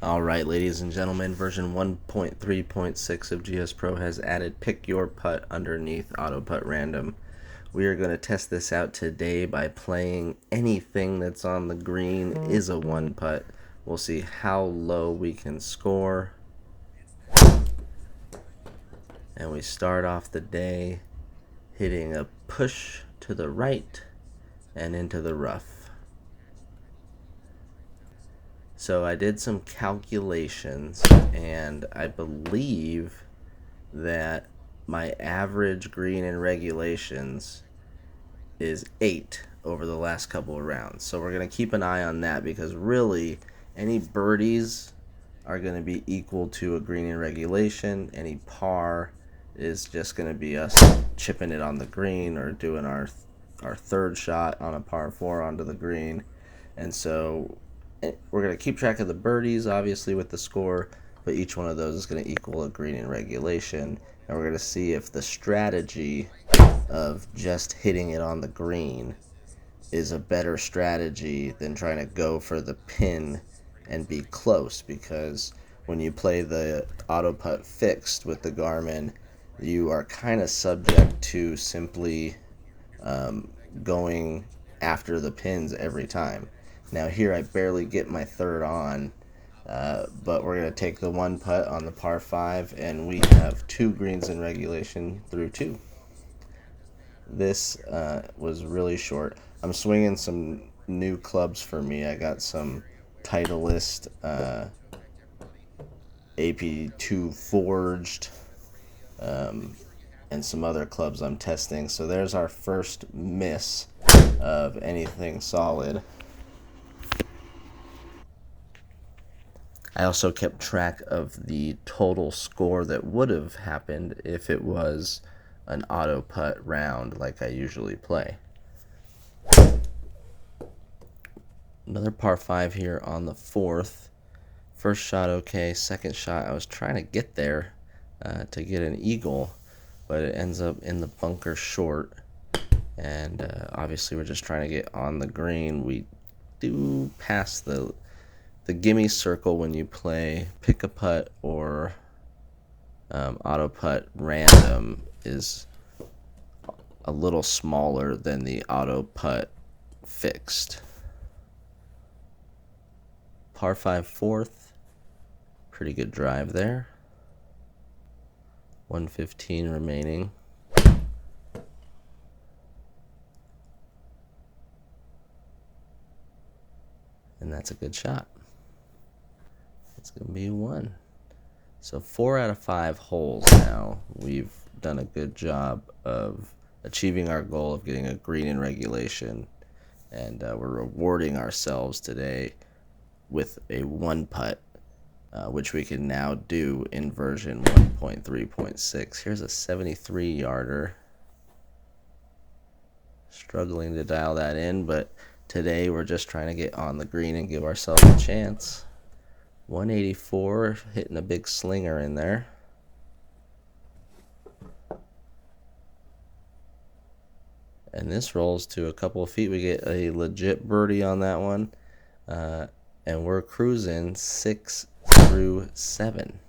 Alright, ladies and gentlemen, version 1.3.6 of GSPRO has added Pick Your Putt underneath Auto Putt Random. We are going to test this out today by playing anything that's on the green is a one putt. We'll see how low we can score. And we start off the day hitting a push to the right and into the rough. So I did some calculations, and I believe that my average green in regulations is 8 over the last couple of rounds. So we're going to keep an eye on that, because really any birdies are going to be equal to a green in regulation. Any par is just going to be us chipping it on the green or doing our third shot on a par 4 onto the green. And so we're going to keep track of the birdies, obviously, with the score, but each one of those is going to equal a green in regulation. And we're going to see if the strategy of just hitting it on the green is a better strategy than trying to go for the pin and be close, because when you play the auto putt fixed with the Garmin, you are kind of subject to simply going after the pins every time. Now here I barely get my third on, but we're going to take the one putt on the par 5, and we have 2 greens in regulation through 2. This was really short. I'm swinging some new clubs for me. I got some Titleist AP2 forged and some other clubs I'm testing. So there's our first miss of anything solid. I also kept track of the total score that would have happened if it was an auto putt round like I usually play. Another par 5 here on the 4th. First shot okay, second shot I was trying to get there to get an eagle, but it ends up in the bunker short. And obviously we're just trying to get on the green. We do pass the gimme circle when you play pick a putt or auto putt random is a little smaller than the auto putt fixed. Par 5 4th, pretty good drive there. 115 remaining. And that's a good shot. It's going to be 1. So 4 out of 5 holes now, we've done a good job of achieving our goal of getting a green in regulation. And we're rewarding ourselves today with a one putt, which we can now do in version 1.3.6. Here's a 73-yarder. Struggling to dial that in, but today we're just trying to get on the green and give ourselves a chance. 184, hitting a big slinger in there. And this rolls to a couple of feet. We get a legit birdie on that one. And we're cruising 6 through 7.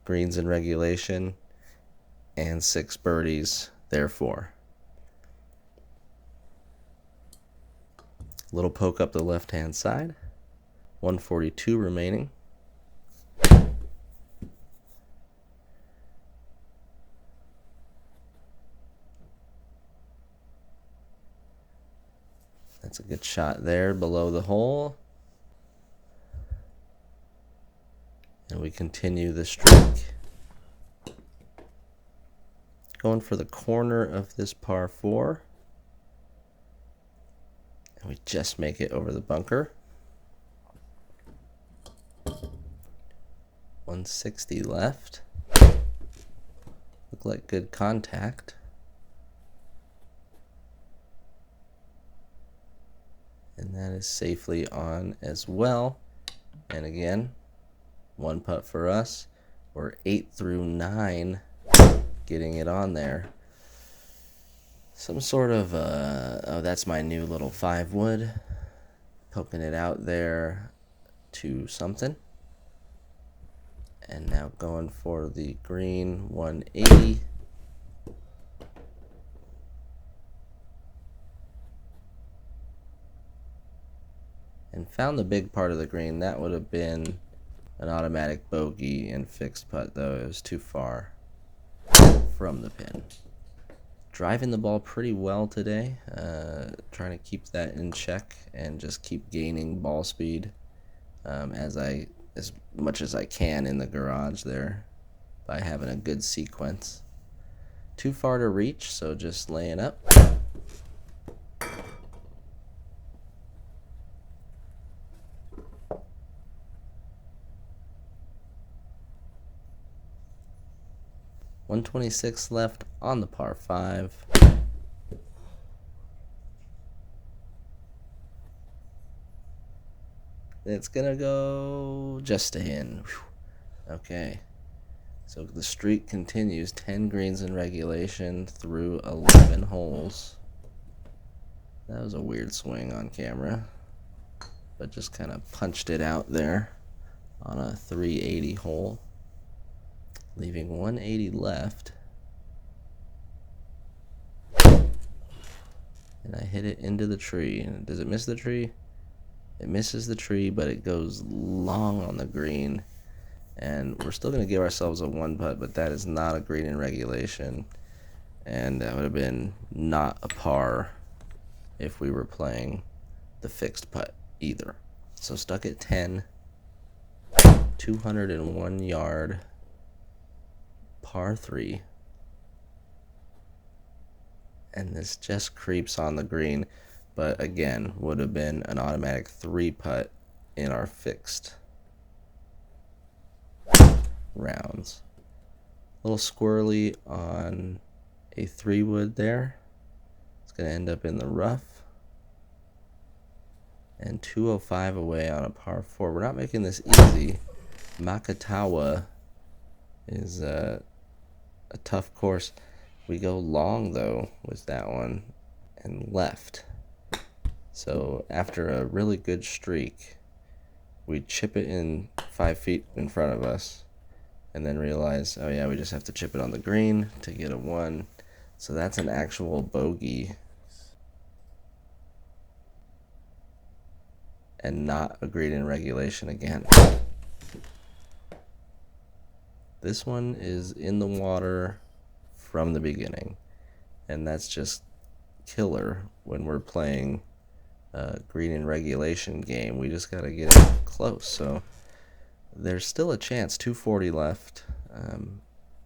Greens in regulation and 6 birdies, therefore. Little poke up the left-hand side. 142 remaining. That's a good shot there below the hole. And we continue the streak. Going for the corner of this par 4. And we just make it over the bunker. 160 left. Look like good contact. And that is safely on as well. And again, one putt for us. We're 8 through 9 getting it on there. Some sort of, oh, that's my new little 5-wood. Poking it out there. to something. And now going for the green 180. And found the big part of the green. That would have been an automatic bogey and fixed putt, though it was too far from the pin. Driving the ball pretty well today, trying to keep that in check and just keep gaining ball speed as much as I can in the garage there by having a good sequence. Too far to reach, so just laying up. .126 left on the par 5. It's gonna go just a in. Whew. Okay, so the streak continues. 10 greens in regulation through 11 holes. That was a weird swing on camera, but just kind of punched it out there on a 380 hole, leaving 180 left. And I hit it into the tree. And does it miss the tree? It misses the tree, but it goes long on the green. And we're still going to give ourselves a 1-putt, but that is not a green in regulation. And that would have been not a par if we were playing the fixed putt either. So stuck at 10, 201 yard, par 3. And this just creeps on the green, but again, would have been an automatic 3-putt in our fixed rounds. A little squirrely on a 3-wood there. It's going to end up in the rough. And 205 away on a par 4. We're not making this easy. Macatawa is a tough course. We go long, though, with that one, and left. So after a really good streak, we chip it in 5 feet in front of us, and then realize, oh yeah, we just have to chip it on the green to get a 1. So that's an actual bogey and not a green in regulation again. This one is in the water from the beginning, and that's just killer when we're playing a green in regulation game. We just got to get it close. So there's still a chance. 240 left.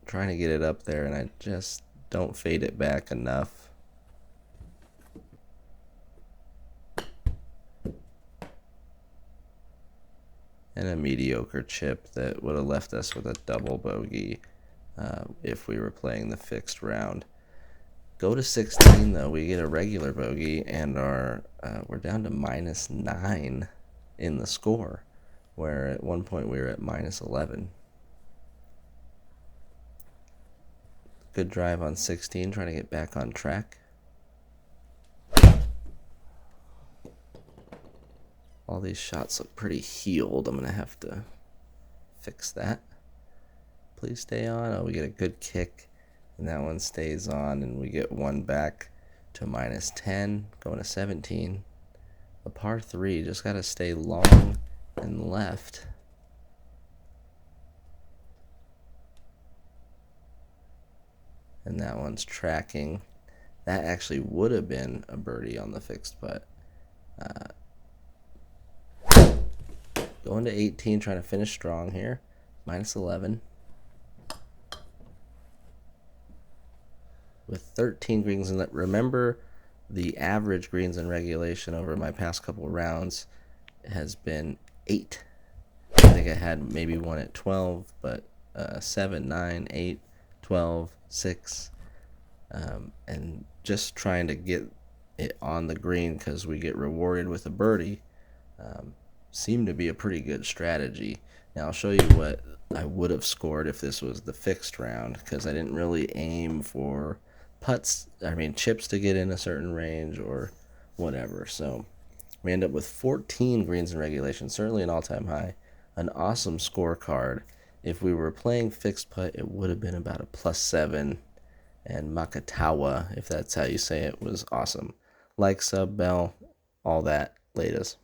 Trying to get it up there, and I just don't fade it back enough. And a mediocre chip that would have left us with a double bogey if we were playing the fixed round. Go to 16, though, we get a regular bogey, and we're down to -9 in the score, where at one point we were at -11. Good drive on 16, trying to get back on track. All these shots look pretty healed. I'm going to have to fix that. Please stay on. Oh, we get a good kick, and that one stays on, and we get 1 back to -10, going to 17. A par 3, just got to stay long and left. And that one's tracking. That actually would have been a birdie on the fixed putt. Going to 18, trying to finish strong here. -11. With 13 greens in that. Remember, the average greens in regulation over my past couple rounds has been 8. I think I had maybe one at 12, but 7, 9, 8, 12, 6. And just trying to get it on the green because we get rewarded with a birdie seemed to be a pretty good strategy. Now I'll show you what I would have scored if this was the fixed round, because I didn't really aim for chips to get in a certain range or whatever. So We end up with 14 greens in regulation, certainly an all-time high. An awesome scorecard. If we were playing fixed putt, it would have been about a +7. And Macatawa, if that's how you say it, was awesome. Like, sub, bell, all that, latest.